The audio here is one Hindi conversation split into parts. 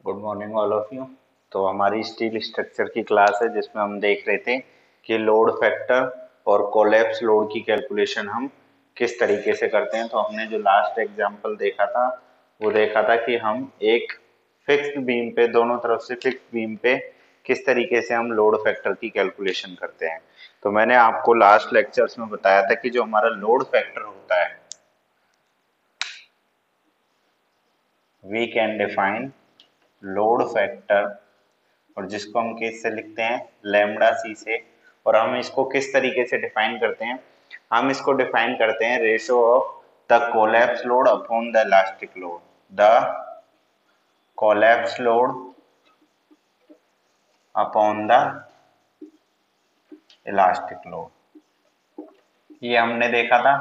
Good morning all of you. तो हमारी स्टील स्ट्रक्चर की क्लास है जिसमें हम देख रहे थे कि लोड फैक्टर और कोलैप्स लोड की कैलकुलेशन हम किस तरीके से करते हैं। तो हमने जो लास्ट एग्जांपल देखा था वो देखा था कि हम एक फिक्स्ड बीम पे, दोनों तरफ से फिक्स्ड बीम पे किस तरीके से हम लोड फैक्टर की कैलकुलेशन करते हैं। तो मैंने आपको लास्ट लेक्चर्स में बताया था कि जो हमारा लोड फैक्टर होता है, we can define load factor, और जिसको हम किस से लिखते हैं, लैम्डा सी से। और हम इसको किस तरीके से डिफाइन करते हैं, हम इसको डिफाइन करते हैं ratio of the collapse load upon the elastic load. The collapse load upon the elastic load, ये हमने देखा था।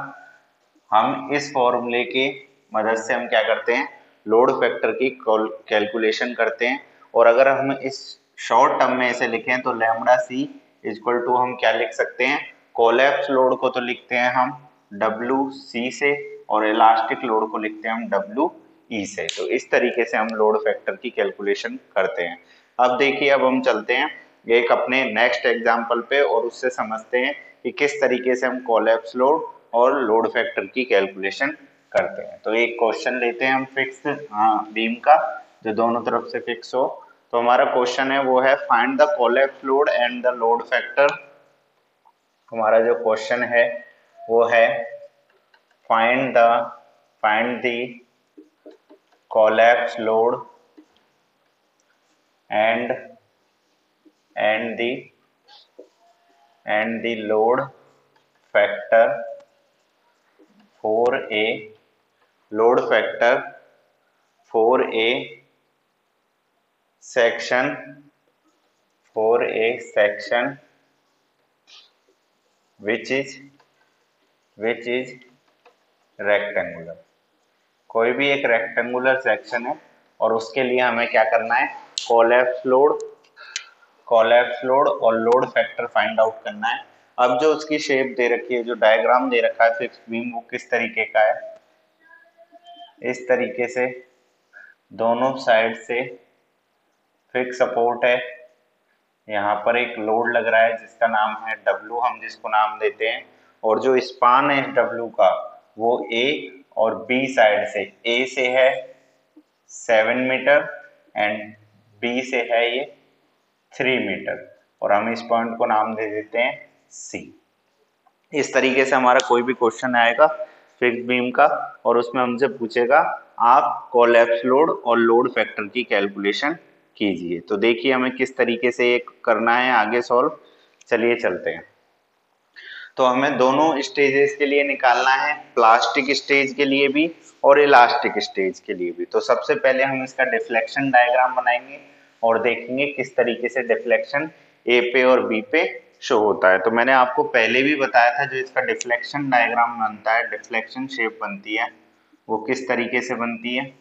हम इस फॉर्मूले के मदद से हम क्या करते हैं, लोड फैक्टर की कैलकुलेशन करते हैं। और अगर हम इस शॉर्ट टर्म में इसे लिखें तो लैम्डा सी इक्वल टू हम क्या लिख सकते हैं, कोलैप्स लोड को तो लिखते हैं हम डब्ल्यू सी से, और इलास्टिक लोड को लिखते हैं हम डब्ल्यू ई से। तो इस तरीके से हम लोड फैक्टर की कैलकुलेशन करते हैं। अब देखिए, अब हम चलते हैं एक अपने नेक्स्ट एग्जाम्पल पे और उससे समझते हैं कि किस तरीके से हम कोलैप्स लोड और लोड फैक्टर की कैलकुलेशन करते हैं। तो एक क्वेश्चन लेते हैं हम फिक्स बीम का, जो दोनों तरफ से फिक्स हो। तो हमारा क्वेश्चन है वो है find the collapse load and the load factor. हमारा जो क्वेश्चन है वो है find the collapse load and the load factor for a section which is rectangular। कोई भी एक रेक्टेंगुलर सेक्शन है और उसके लिए हमें क्या करना है, कोलैप्स लोड और लोड फैक्टर फाइंड आउट करना है। अब जो उसकी शेप दे रखी है, जो डायग्राम दे रखा है फिक्स बीम, वो किस तरीके का है, इस तरीके से दोनों साइड से फिक्स सपोर्ट है। यहाँ पर एक लोड लग रहा है जिसका नाम है W, हम जिसको नाम देते हैं। और जो स्पान है W का वो A और B साइड से, A से है 7 मीटर एंड B से है ये 3 मीटर, और हम इस पॉइंट को नाम दे देते हैं C। इस तरीके से हमारा कोई भी क्वेश्चन आएगा फिक्स बीम का और उसमें हमसे पूछेगा आप कोलैप्स लोड और लोड फैक्टर की कैलकुलेशन कीजिए। तो देखिए हमें किस तरीके से ये करना है आगे सॉल्व। चलिए चलते हैं। तो हमें दोनों स्टेजेस के लिए निकालना है, प्लास्टिक स्टेज के लिए भी और इलास्टिक स्टेज के लिए भी। तो सबसे पहले हम इसका डिफ्लेक्शन डायग्राम बनाएंगे और देखेंगे किस तरीके से डिफ्लेक्शन ए पे और बी पे शो होता है। तो मैंने आपको पहले भी बताया था, जो इसका डिफ्लेक्शन डायग्राम बनता है, डिफ्लेक्शन शेप बनती है, वो किस तरीके से बनती है।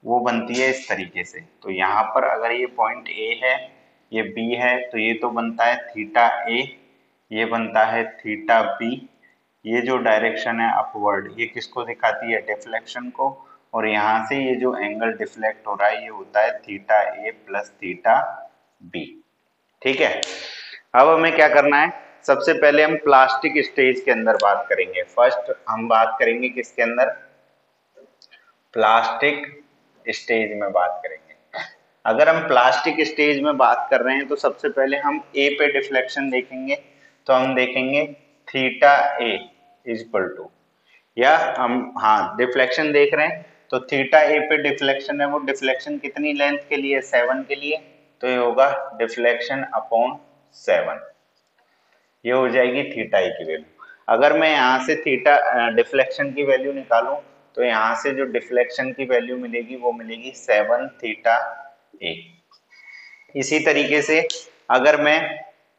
वो बनती है इस तरीके से। तो यहाँ पर अगर ये पॉइंट ए है, ये बी है, तो ये तो बनता है थीटा ए, ये बनता है थीटा बी। ये जो डायरेक्शन है अपवर्ड, ये किसको दिखाती है, डिफ्लेक्शन को। और यहाँ से ये जो एंगल डिफ्लेक्ट हो रहा है ये होता है theta A plus theta B. ठीक है। अब हमें क्या करना है, सबसे पहले हम प्लास्टिक स्टेज के अंदर बात करेंगे। फर्स्ट हम बात करेंगे किसके अंदर, प्लास्टिक स्टेज में बात करेंगे। अगर हम प्लास्टिक स्टेज में बात कर रहे हैं तो सबसे पहले हम ए पे डिफ्लेक्शन देखेंगे। तो हम देखेंगे थीटा ए इक्वल टू, या हम डिफ्लेक्शन देख रहे हैं तो थीटा ए पे डिफ्लेक्शन है, वो डिफ्लेक्शन कितनी लेंथ के लिए, 7 के लिए। तो ये होगा डिफ्लेक्शन अपॉन 7, ये हो जाएगी थीटा ए की वैल्यू। अगर मैं यहाँ से थीटा डिफ्लेक्शन की वैल्यू निकालूं तो यहाँ से जो डिफ्लेक्शन की वैल्यू मिलेगी वो मिलेगी 7 थीटा ए। इसी तरीके से अगर मैं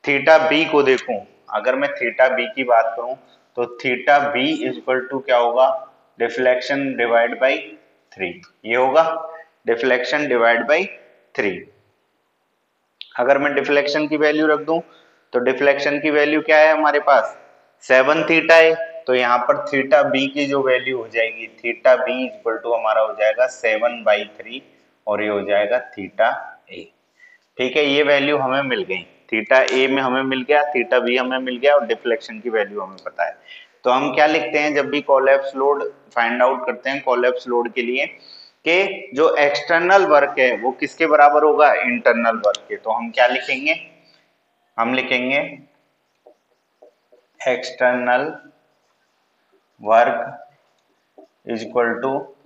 थीटा बी को देखूं, अगर मैं थीटा बी की बात करूं तो थीटा बी इक्वल टू क्या होगा, डिफ्लेक्शन डिवाइड बाई 3, ये होगा डिफ्लेक्शन डिवाइड बाई 3। अगर मैं डिफ्लेक्शन की वैल्यू रख दूं तो डिफ्लेक्शन की वैल्यू क्या है हमारे पास 7 थीटा है, तो यहाँ पर थीटा बी की जो वैल्यू हो जाएगी थीटा बी इक्वल टू हमारा हो जाएगा 7/3 और ये हो जाएगा थीटा ए। ठीक है, ये वैल्यू हमें मिल गई, थीटा ए में हमें मिल गया, थीटा बी हमें मिल गया और डिफ्लेक्शन की वैल्यू हमें पता है। तो हम क्या लिखते हैं जब भी कोलैप्स लोड फाइंड आउट करते हैं कोलैप्स लोड के लिए कि जो एक्सटर्नल वर्क है वो किसके बराबर होगा, इंटरनल वर्क के। तो हम क्या लिखेंगे, हम लिखेंगे external work is equal to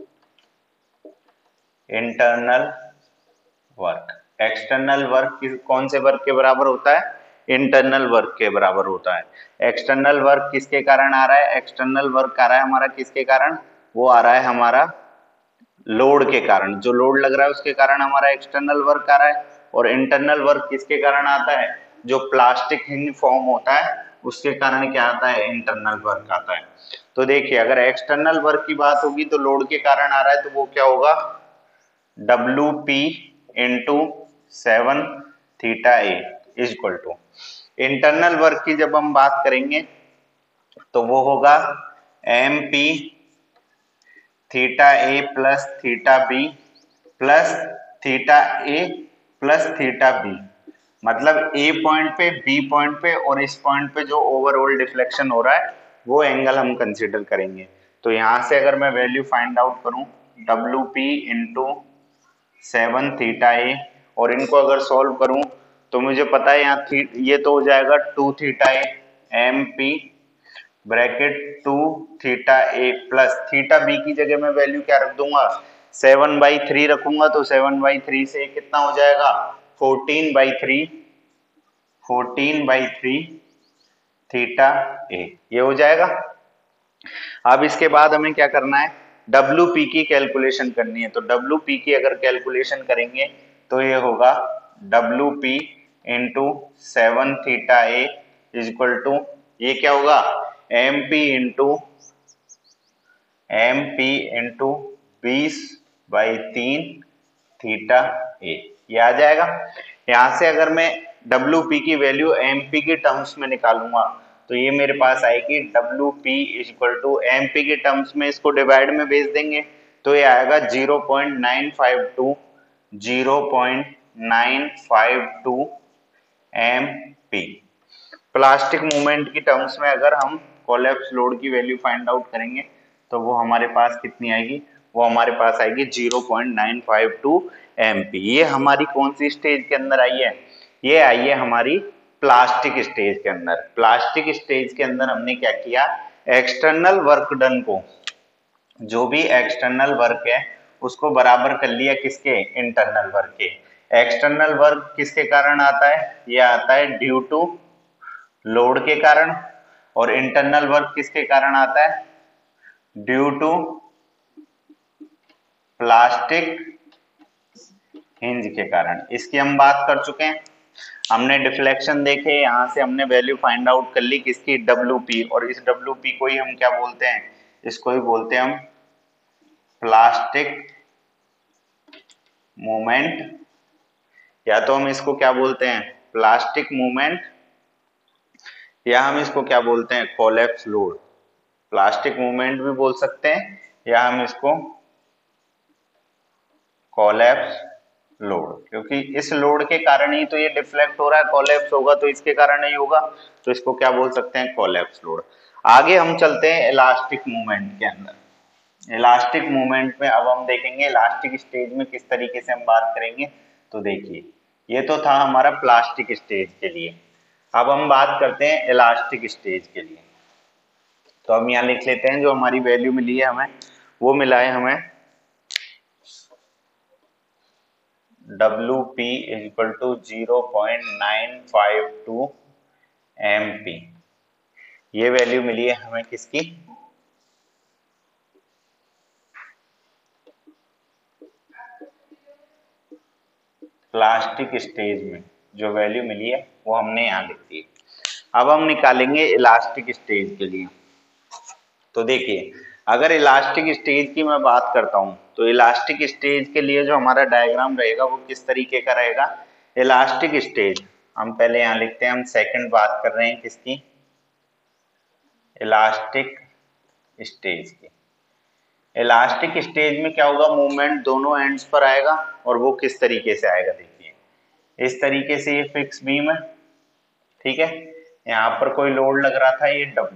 internal work. External work कौन से वर्क के बराबर होता है, इंटरनल वर्क के बराबर होता है। एक्सटर्नल वर्क किसके कारण आ रहा है, एक्सटर्नल वर्क आ रहा है हमारा किसके कारण, वो आ रहा है हमारा लोड के कारण, जो लोड लग रहा है उसके कारण हमारा एक्सटर्नल वर्क आ रहा है। और इंटरनल वर्क किसके कारण आता है, जो प्लास्टिक हिंज फॉर्म होता है उसके कारण क्या आता है, इंटरनल वर्क आता है। तो देखिए अगर एक्सटर्नल वर्क की बात होगी तो लोड के कारण आ रहा है तो वो क्या होगा WP into 7 theta A is equal to, internal work की जब हम बात करेंगे तो वो होगा MP theta A plus theta B plus theta A plus theta B, मतलब ए पॉइंट पे बी पॉइंट पे और इस पॉइंट पे जो ओवरऑल डिफ्लेक्शन हो रहा है वो एंगल हम कंसीडर करेंगे। तो यहां से अगर मैं वैल्यू फाइंड आउट करूं WP इंटू 7 थीटा ए और इनको अगर सॉल्व करूं तो मुझे पता है यहाँ ये तो हो जाएगा 2 theta A MP bracket 2 theta A plus theta B की जगह मैं वैल्यू क्या रख दूंगा 7/3 रखूंगा, तो 7/3 से कितना हो जाएगा 14/3 थीटा ए, ये हो जाएगा। अब इसके बाद हमें क्या करना है, WP की कैलकुलेशन करनी है। तो WP की अगर कैलकुलेशन करेंगे तो ये होगा WP into 7 theta A is equal to, ये क्या होगा MP इंटू 20/3 थीटा ए, ये आ जाएगा। यहां से अगर मैं WP की वैल्यू MP के टर्म्स में निकालूंगा तो ये मेरे पास आएगी WP is equal to MP के टर्म्स में इसको डिवाइड में भेज देंगे तो ये आएगा 0.952 MP। प्लास्टिक मूवमेंट की टर्म्स में अगर हम कोलैप्स लोड की वैल्यू फाइंड आउट करेंगे तो वो हमारे पास कितनी आएगी, वो हमारे पास आएगी 0.952 MP। ये हमारी कौन सी स्टेज के अंदर आई है, ये आई है हमारी प्लास्टिक स्टेज के अंदर। प्लास्टिक स्टेज के अंदर हमने क्या किया, एक्सटर्नल वर्क डन को, जो भी एक्सटर्नल वर्क है उसको बराबर कर लिया किसके, इंटरनल वर्क के। एक्सटर्नल वर्क किसके कारण आता है, ये आता है ड्यू टू लोड के कारण, और इंटरनल वर्क किसके कारण आता है, ड्यू टू प्लास्टिक हिंज के कारण। इसकी हम बात कर चुके हैं, हमने डिफ्लेक्शन देखे, यहां से हमने वैल्यू फाइंड आउट कर ली किसकी, WP, और इस WP को ही हम क्या बोलते हैं, इसको ही बोलते हैं हम प्लास्टिक मूवमेंट, या तो हम इसको क्या बोलते हैं प्लास्टिक मूवमेंट, या हम इसको क्या बोलते हैं कोलैप्स लोड। प्लास्टिक मूवमेंट भी बोल सकते हैं या हम इसको कोलैप्स लोड, क्योंकि इस लोड के कारण ही तो ये डिफ्लेक्ट हो रहा है, कोलैप्स होगा तो इसके कारण नहीं होगा, तो इसको क्या बोल सकते हैं कोलैप्स लोड। आगे हम चलते हैं इलास्टिक मूवमेंट के अंदर। इलास्टिक मूवमेंट में अब हम देखेंगे इलास्टिक स्टेज में किस तरीके से हम बात करेंगे। तो देखिए ये तो था हमारा प्लास्टिक स्टेज के लिए, अब हम बात करते हैं इलास्टिक स्टेज के लिए। तो हम यहाँ लिख लेते हैं जो हमारी वैल्यू मिली है हमें, वो मिला है हमें WP is equal to 0.952 MP, ये वैल्यू मिली है हमें किसकी, प्लास्टिक स्टेज में जो वैल्यू मिली है वो हमने यहाँ लिख दी। अब हम निकालेंगे इलास्टिक स्टेज के लिए। तो देखिए अगर इलास्टिक स्टेज की मैं बात करता हूं तो इलास्टिक स्टेज के लिए जो हमारा डायग्राम रहेगा वो किस तरीके का रहेगा, इलास्टिक स्टेज हम पहले यहाँ लिखते हैं, हम सेकंड बात कर रहे हैं किसकी, इलास्टिक स्टेज की। इलास्टिक स्टेज में क्या होगा, मूवमेंट दोनों एंड्स पर आएगा और वो किस तरीके से आएगा, देखिए इस तरीके से ये फिक्स बीम है, ठीक है, यहाँ पर कोई लोड लग रहा था ये W,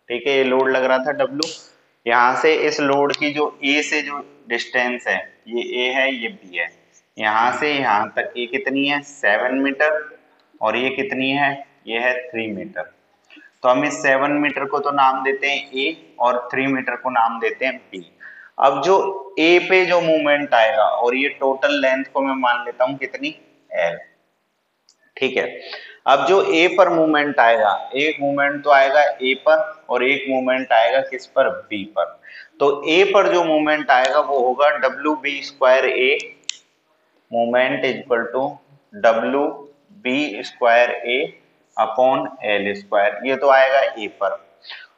ठीक है, ये लोड लग रहा था W, यहाँ से इस लोड की जो A से जो डिस्टेंस है, ये A है ये B है, यहाँ से यहाँ तक ये कितनी है 7 मीटर और ये कितनी है, ये है 3 मीटर। तो हम इस 7 मीटर को तो नाम देते हैं A और 3 मीटर को नाम देते हैं B। अब जो A पे जो मूवमेंट आएगा, और ये टोटल लेंथ को मैं मान लेता हूं कितनी L, ठीक है। अब जो A पर मूवमेंट आएगा, एक मूवमेंट तो आएगा A पर और एक मूवमेंट आएगा किस पर, B पर। तो A पर जो मूवमेंट आएगा वो होगा WB²A movement equal to WB²A upon L², ये तो आएगा A पर।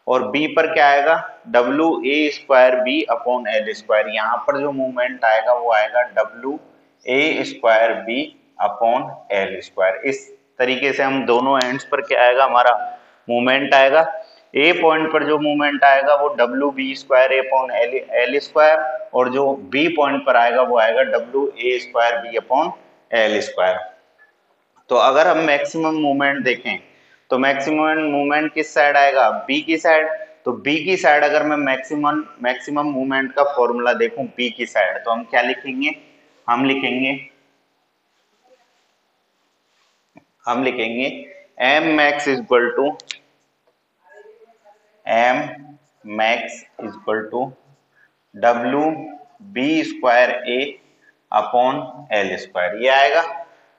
और B पर क्या आएगा, WA²B अपॉन L², यहाँ पर जो मूवमेंट आएगा वो आएगा WA²B अपॉन L²। इस तरीके से हम दोनों एंड्स पर क्या आएगा, हमारा मूवमेंट आएगा। A पॉइंट पर जो मूवमेंट आएगा वो WB² अपॉन L² और जो B पॉइंट पर आएगा वो आएगा WA²B अपॉन L²। तो अगर हम मैक्सिमम मूवमेंट देखें तो मैक्सिमम मूवमेंट किस साइड आएगा, B की साइड। तो B की साइड अगर मैं मैक्सिमम मूवमेंट का फॉर्मूला देखूं B की साइड, तो हम क्या लिखेंगे, हम लिखेंगे M max equal to WB²A upon L², ये आएगा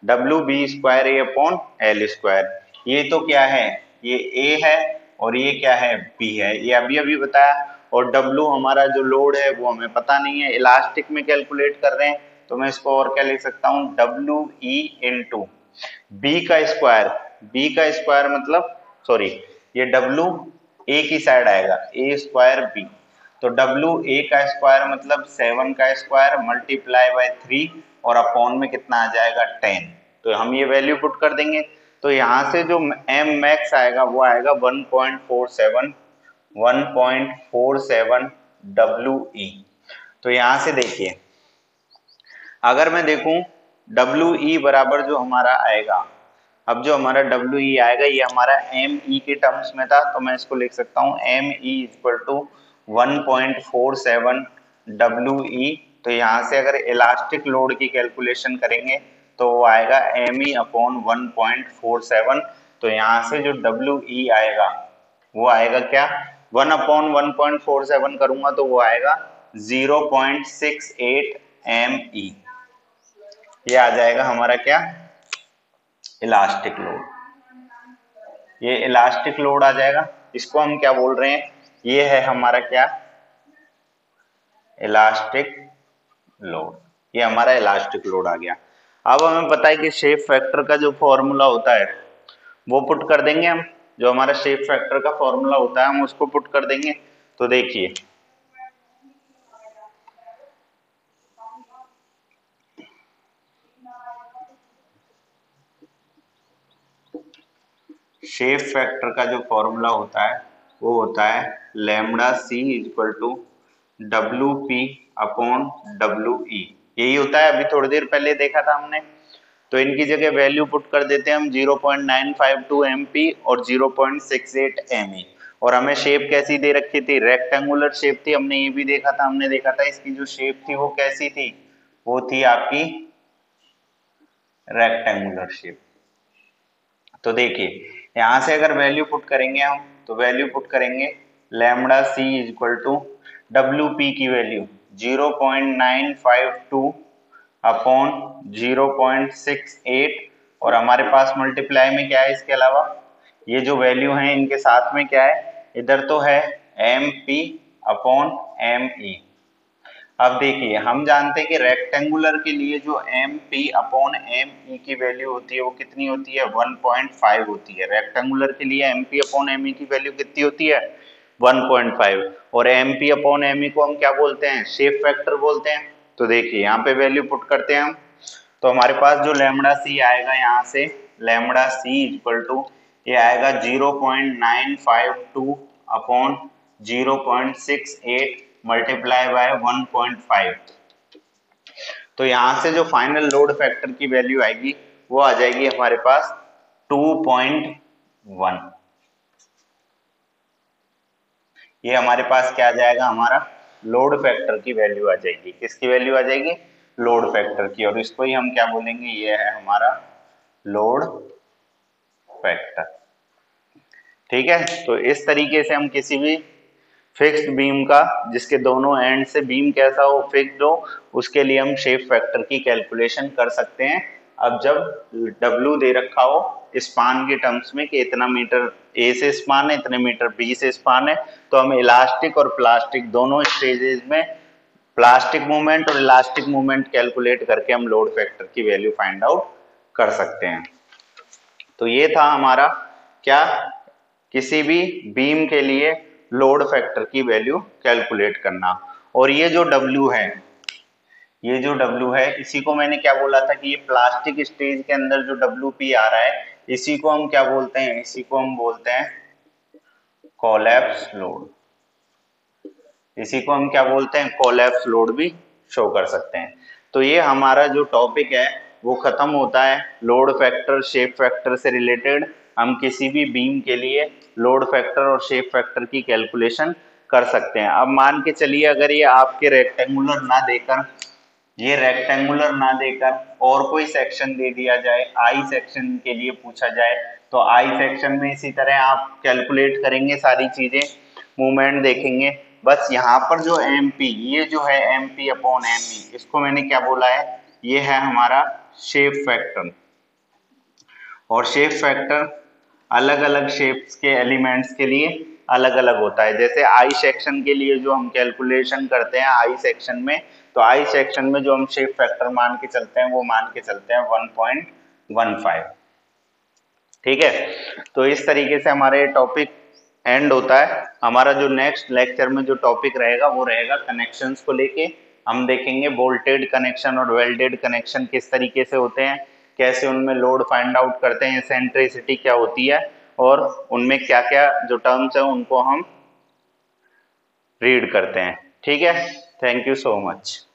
WB²A अपॉन L²। ये तो क्या है, ये A है और ये क्या है, B है, ये अभी बताया। और W हमारा जो लोड है वो हमें पता नहीं है, इलास्टिक में कैलकुलेट कर रहे हैं, तो मैं इसको और क्या लिख सकता हूँ, WE इंटू B का स्क्वायर मतलब सॉरी, ये W A की साइड आएगा A²B, तो WA का स्क्वायर मतलब 7 का स्क्वायर मल्टीप्लाई बाय 3 और अपॉन में कितना आ जाएगा 10। तो हम ये वैल्यू पुट कर देंगे, तो यहाँ से जो M मैक्स आएगा वो आएगा 1.47 WE। तो यहाँ से देखिए, अगर मैं देखूं WE बराबर जो हमारा आएगा, अब जो हमारा WE आएगा ये हमारा ME के टर्म्स में था, तो मैं इसको लिख सकता हूँ ME इक्वल टू 1.47 WE। तो यहाँ से अगर इलास्टिक लोड की कैलकुलेशन करेंगे तो वो आएगा ME अपॉन 1.47। तो यहाँ से जो WE आएगा वो आएगा क्या, 1 अपॉन 1.47 करूंगा तो वो आएगा 0.68 ME। ये आ जाएगा हमारा क्या, इलास्टिक लोड। ये इलास्टिक लोड आ जाएगा, इसको हम क्या बोल रहे हैं, ये है हमारा क्या, इलास्टिक लोड। ये हमारा इलास्टिक लोड आ गया। अब हमें पता है कि शेप फैक्टर का जो फॉर्मूला होता है वो पुट कर देंगे हम, जो हमारा शेप फैक्टर का फॉर्मूला होता है हम उसको पुट कर देंगे। तो देखिए शेप फैक्टर का जो फॉर्मूला होता है वो होता है lambda C equal to WP upon WE, यही होता है, अभी थोड़ी देर पहले देखा था हमने। तो इनकी जगह वैल्यू पुट कर देते हैं हम 0.952 MP और 0.68 ME। और हमें शेप कैसी दे रखी थी, रेक्टेंगुलर शेप थी, हमने ये भी देखा था, हमने देखा था इसकी जो शेप थी वो कैसी थी, वो थी आपकी रेक्टेंगुलर शेप। तो देखिए यहां से अगर वैल्यू पुट करेंगे हम, तो वैल्यू पुट करेंगे lambda C equal to WP की वैल्यू 0.952 अपॉन 0.68 और हमारे पास मल्टीप्लाई में क्या है, इसके अलावा ये जो वैल्यू है इनके साथ में क्या है, इधर तो है MP अपॉन ME। अब देखिए हम जानते हैं कि रेक्टेंगुलर के लिए जो MP अपॉन ME की वैल्यू होती है वो कितनी होती है, 1.5 होती है। रेक्टेंगुलर के लिए MP अपॉन ME की वैल्यू कितनी होती है, 1.5। और MP अपॉन ME को हम क्या बोलते हैं, शेप फैक्टर बोलते हैं। तो देखिए यहाँ पे वैल्यू पुट करते हैं हम, तो हमारे पास जो लैम्बडा सी आएगा, यहाँ से लैम्बडा सी इक्वल टू ये आएगा 0.952 अपॉन 0.68 मल्टीप्लाई बाय 1.5। तो यहां से जो फाइनल लोड फैक्टर की वैल्यू आएगी वो आ जाएगी हमारे पास 2.1। ये हमारे पास क्या आ जाएगा, हमारा लोड फैक्टर की वैल्यू आ जाएगी। किसकी वैल्यू आ जाएगी, लोड फैक्टर की। और इसको ही हम क्या बोलेंगे, ये है हमारा लोड फैक्टर। ठीक है, तो इस तरीके से हम किसी भी फिक्स्ड बीम का जिसके दोनों एंड से बीम कैसा हो, फिक्स्ड हो, उसके लिए हम शेप फैक्टर की कैलकुलेशन कर सकते हैं। अब जब W दे रखा हो स्पान के टर्म्स में कि इतना मीटर A से स्पान है, इतने मीटर B से स्पान है, तो हम इलास्टिक और प्लास्टिक दोनों स्टेजेस में प्लास्टिक मूवमेंट और इलास्टिक मूवमेंट कैलकुलेट करके हम लोड फैक्टर की वैल्यू फाइंड आउट कर सकते हैं। तो ये था हमारा क्या, किसी भी बीम के लिए लोड फैक्टर की वैल्यू कैलकुलेट करना। और ये जो W है, ये जो W है, इसी को मैंने क्या बोला था कि ये प्लास्टिक स्टेज के अंदर जो WP आ रहा है, इसी को हम क्या बोलते हैं, इसी को हम बोलते हैं कोलैप्स लोड। इसी को हम क्या बोलते हैं, कोलैप्स लोड भी शो कर सकते हैं। तो ये हमारा जो टॉपिक है वो खत्म होता है लोड फैक्टर शेप फैक्टर से रिलेटेड। हम किसी भी बीम के लिए लोड फैक्टर और शेप फैक्टर की कैलकुलेशन कर सकते हैं। अब मान के चलिए अगर ये आपके रेक्टेंगुलर ना देकर और कोई सेक्शन दे दिया जाए, आई सेक्शन के लिए पूछा जाए, तो आई सेक्शन में इसी तरह आप कैलकुलेट करेंगे सारी चीजें, मूवमेंट देखेंगे। बस यहाँ पर जो MP, ये जो है MP अपॉन ME, इसको मैंने क्या बोला है, ये है हमारा शेप फैक्टर। और शेप फैक्टर अलग अलग शेप्स के एलिमेंट्स के लिए अलग अलग होता है। जैसे आई सेक्शन के लिए जो हम कैलकुलेशन करते हैं आई सेक्शन में, तो आई सेक्शन में जो हम शेप फैक्टर मान के चलते हैं वो मान के चलते हैं 1.15। ठीक है, तो इस तरीके से हमारे टॉपिक एंड होता है। हमारा जो नेक्स्ट लेक्चर में जो टॉपिक रहेगा वो रहेगा कनेक्शंस को लेके। हम देखेंगे बोल्टेड कनेक्शन और वेल्डेड कनेक्शन किस तरीके से होते हैं, कैसे उनमें लोड फाइंड आउट करते हैं, एसेंट्रिसिटी क्या होती है, और उनमें क्या क्या जो टर्म्स है उनको हम रीड करते हैं। ठीक है, थैंक यू सो मच।